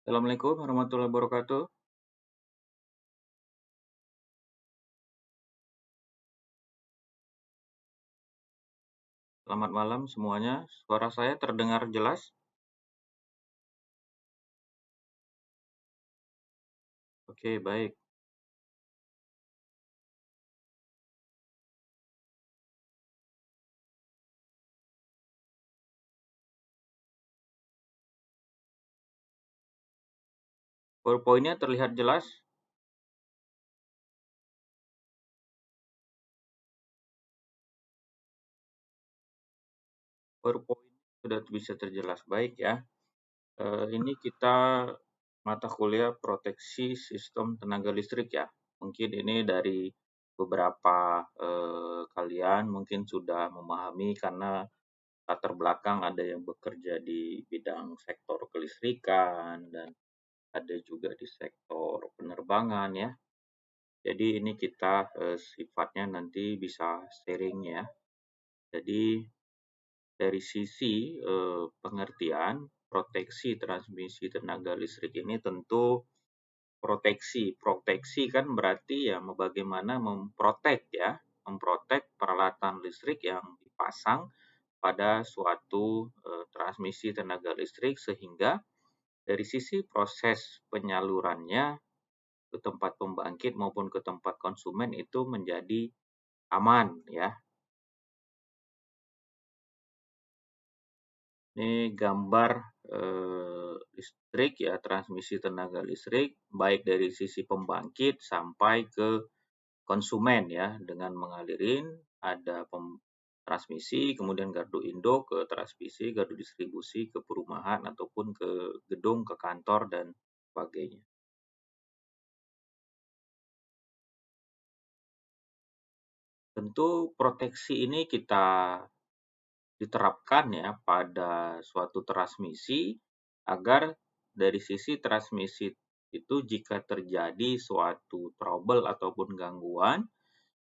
Assalamualaikum warahmatullahi wabarakatuh. Selamat malam semuanya. Suara saya terdengar jelas? Oke, baik. PowerPoint-nya terlihat jelas? PowerPoint sudah bisa terjelas. Baik ya. Ini kita mata kuliah proteksi sistem tenaga listrik ya. Mungkin ini dari beberapa kalian mungkin sudah memahami karena latar belakang ada yang bekerja di bidang sektor kelistrikan dan ada juga di sektor penerbangan ya. Jadi ini kita sifatnya nanti bisa sharing ya. Jadi dari sisi pengertian proteksi transmisi tenaga listrik ini tentu proteksi. Proteksi kan berarti ya bagaimana memprotek ya, memprotek peralatan listrik yang dipasang pada suatu transmisi tenaga listrik sehingga dari sisi proses penyalurannya ke tempat pembangkit maupun ke tempat konsumen itu menjadi aman ya. Ini gambar listrik ya, transmisi tenaga listrik baik dari sisi pembangkit sampai ke konsumen ya, dengan mengalirin ada transmisi, kemudian gardu induk ke transmisi, gardu distribusi ke perumahan ataupun ke gedung, ke kantor dan sebagainya. Tentu proteksi ini kita diterapkan ya pada suatu transmisi agar dari sisi transmisi itu jika terjadi suatu trouble ataupun gangguan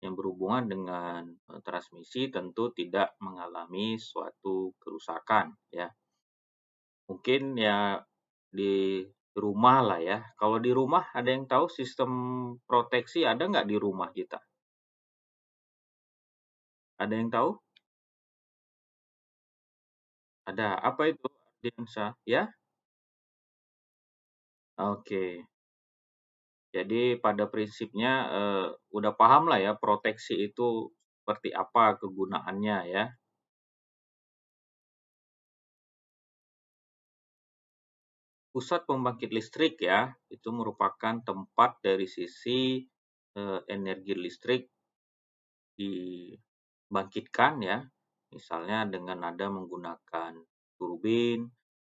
yang berhubungan dengan transmisi tentu tidak mengalami suatu kerusakan ya. Mungkin ya di rumah lah ya. Kalau di rumah ada yang tahu sistem proteksi ada nggak di rumah kita? Ada yang tahu? Ada. Apa itu? Ardiansa? Ya? Oke. Jadi pada prinsipnya udah paham lah ya proteksi itu seperti apa kegunaannya ya. Pusat pembangkit listrik ya, itu merupakan tempat dari sisi energi listrik dibangkitkan ya, misalnya dengan ada menggunakan turbin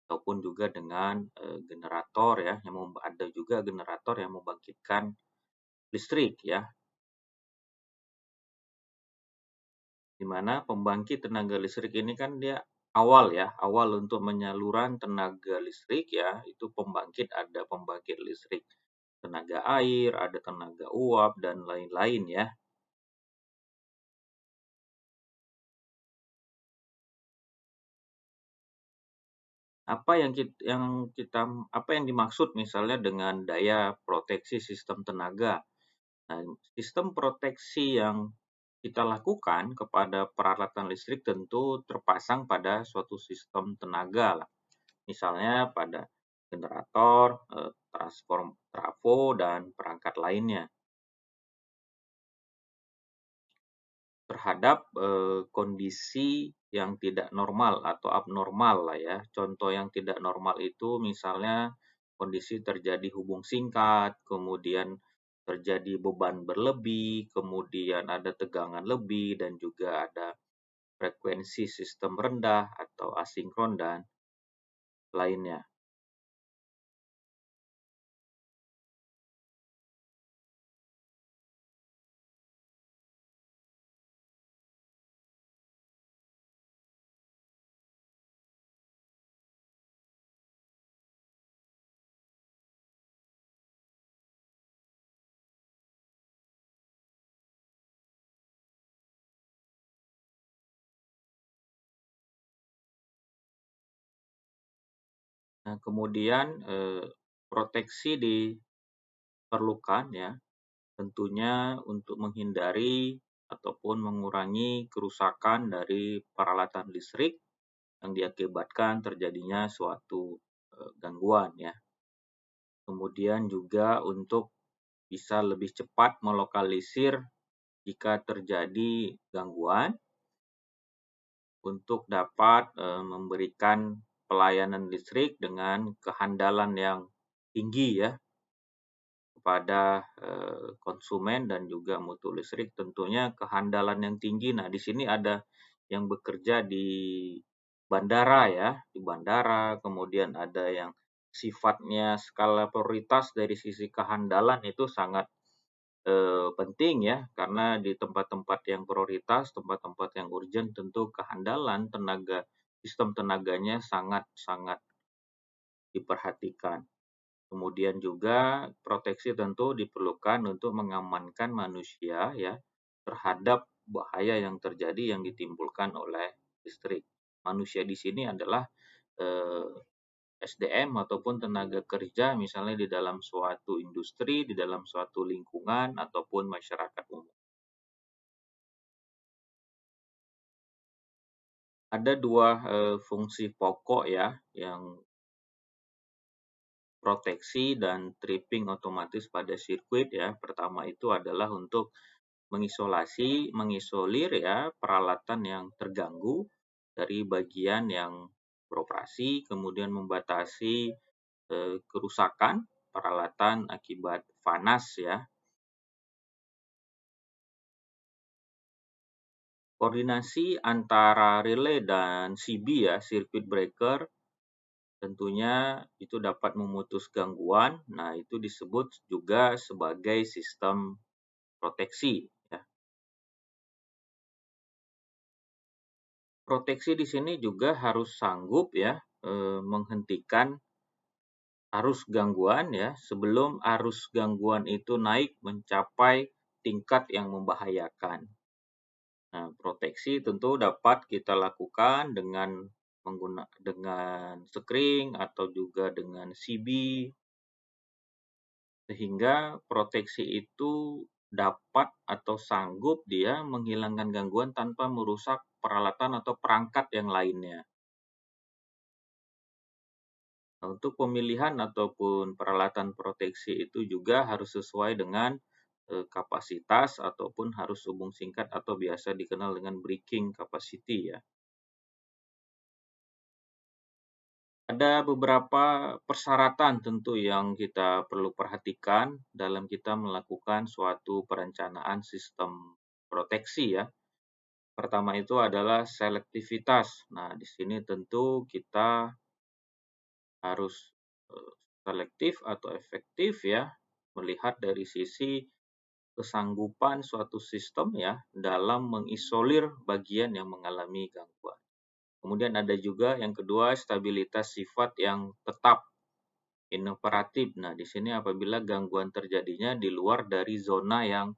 ataupun juga dengan generator ya, yang ada juga generator yang membangkitkan listrik ya. Di mana pembangkit tenaga listrik ini kan dia awal untuk penyaluran tenaga listrik ya, itu pembangkit ada pembangkit listrik tenaga air, ada tenaga uap dan lain-lain ya. Apa yang dimaksud misalnya dengan daya proteksi sistem tenaga? Nah, sistem proteksi yang kita lakukan kepada peralatan listrik tentu terpasang pada suatu sistem tenaga lah. Misalnya pada generator, trafo dan perangkat lainnya. Terhadap kondisi yang tidak normal atau abnormal lah ya. Contoh yang tidak normal itu misalnya kondisi terjadi hubung singkat, kemudian terjadi beban berlebih, kemudian ada tegangan lebih dan juga ada frekuensi sistem rendah atau asinkron dan lainnya. Nah, kemudian Proteksi diperlukan ya, tentunya untuk menghindari ataupun mengurangi kerusakan dari peralatan listrik yang diakibatkan terjadinya suatu gangguan ya. Kemudian juga untuk bisa lebih cepat melokalisir jika terjadi gangguan untuk dapat memberikan pelayanan listrik dengan kehandalan yang tinggi ya kepada konsumen dan juga mutu listrik. Tentunya kehandalan yang tinggi. Nah, di sini ada yang bekerja di bandara ya, di bandara, kemudian ada yang sifatnya skala prioritas dari sisi kehandalan itu sangat penting ya, karena di tempat-tempat yang prioritas, tempat-tempat yang urgent tentu kehandalan sistem tenaganya sangat-sangat diperhatikan. Kemudian juga proteksi tentu diperlukan untuk mengamankan manusia ya terhadap bahaya yang terjadi yang ditimbulkan oleh listrik. Manusia di sini adalah eh, SDM ataupun tenaga kerja misalnya di dalam suatu industri, di dalam suatu lingkungan ataupun masyarakat umum. Ada dua fungsi pokok ya yang proteksi dan tripping otomatis pada sirkuit ya. Pertama itu adalah untuk mengisolir ya peralatan yang terganggu dari bagian yang beroperasi, kemudian membatasi kerusakan peralatan akibat panas ya. Koordinasi antara relay dan CB ya, circuit breaker, tentunya itu dapat memutus gangguan. Nah, itu disebut juga sebagai sistem proteksi ya. Proteksi di sini juga harus sanggup ya menghentikan arus gangguan ya sebelum arus gangguan itu naik mencapai tingkat yang membahayakan. Nah, proteksi tentu dapat kita lakukan dengan sekring atau juga dengan CB sehingga proteksi itu dapat atau sanggup dia menghilangkan gangguan tanpa merusak peralatan atau perangkat yang lainnya. Nah, untuk pemilihan ataupun peralatan proteksi itu juga harus sesuai dengan kapasitas ataupun harus hubung singkat atau biasa dikenal dengan breaking capacity ya. Ada beberapa persyaratan tentu yang kita perlu perhatikan dalam kita melakukan suatu perencanaan sistem proteksi ya. Pertama itu adalah selektivitas. Nah, di sini tentu kita harus selektif atau efektif ya, melihat dari sisi kesanggupan suatu sistem ya dalam mengisolir bagian yang mengalami gangguan. Kemudian ada juga yang kedua stabilitas sifat yang tetap inoperatif. Nah, di sini apabila gangguan terjadinya di luar dari zona yang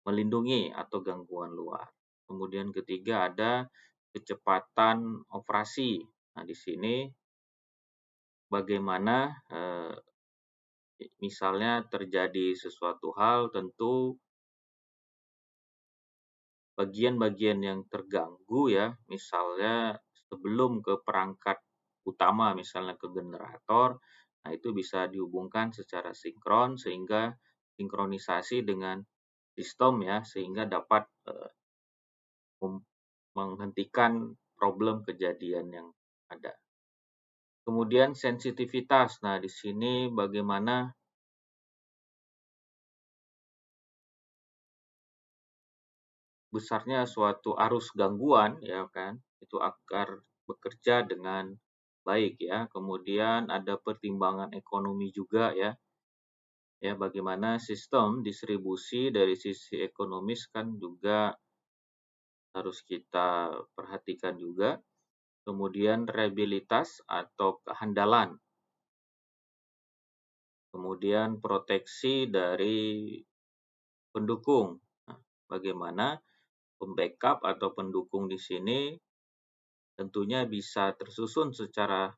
melindungi atau gangguan luar. Kemudian ketiga ada kecepatan operasi. Nah, di sini bagaimana misalnya terjadi sesuatu hal tentu bagian-bagian yang terganggu ya, misalnya sebelum ke perangkat utama, misalnya ke generator, nah itu bisa dihubungkan secara sinkron sehingga sinkronisasi dengan sistem ya, sehingga dapat menghentikan problem kejadian yang ada. Kemudian sensitivitas. Nah, di sini bagaimana besarnya suatu arus gangguan ya kan, itu agar bekerja dengan baik ya. Kemudian ada pertimbangan ekonomi juga ya. Ya, bagaimana sistem distribusi dari sisi ekonomis kan juga harus kita perhatikan juga. Kemudian reliabilitas atau kehandalan. Kemudian proteksi dari pendukung. Nah, bagaimana pembackup atau pendukung di sini tentunya bisa tersusun secara